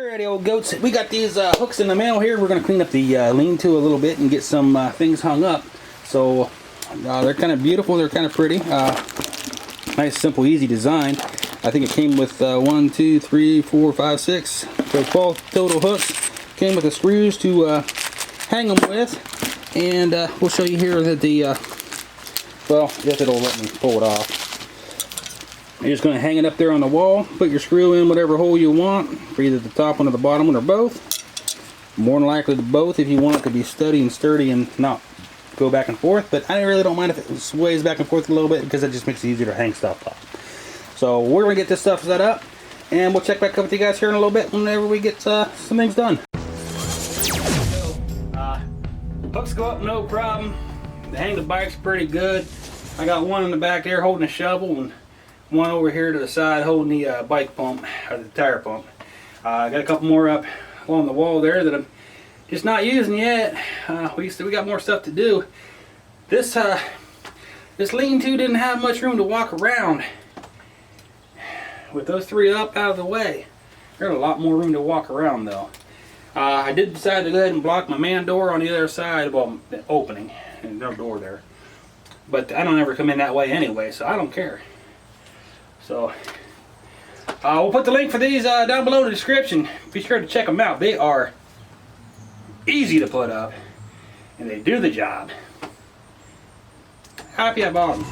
Alrighty, old goats, we got these hooks in the mail here. We're going to clean up the lean-to a little bit and get some things hung up. So they're kind of beautiful, they're kind of pretty. Nice, simple, easy design. I think it came with 1, 2, 3, 4, 5, 6. So 12 total hooks. Came with the screws to hang them with. And we'll show you here that the, well, if it'll let me pull it off. You're just going to hang it up there on the wall, put your screw in whatever hole you want, for either the top one or the bottom one or both. More than likely the both if you want it to be steady and sturdy and not go back and forth, but I really don't mind if it sways back and forth a little bit because it just makes it easier to hang stuff up. So we're going to get this stuff set up, and we'll check back up with you guys here in a little bit whenever we get some things done. Hooks go up no problem. The hang the bike's pretty good. I got one in the back there holding a shovel, and one over here to the side holding the bike pump, or the tire pump. I got a couple more up along the wall there that I'm just not using yet. We got more stuff to do. This lean-to didn't have much room to walk around. With those three up out of the way, there's a lot more room to walk around though. I did decide to go ahead and block my man door on the other side, well, the opening, and no door there. But I don't ever come in that way anyway, so I don't care. So, we'll put the link for these down below in the description. Be sure to check them out. They are easy to put up, and they do the job. Happy I bought them.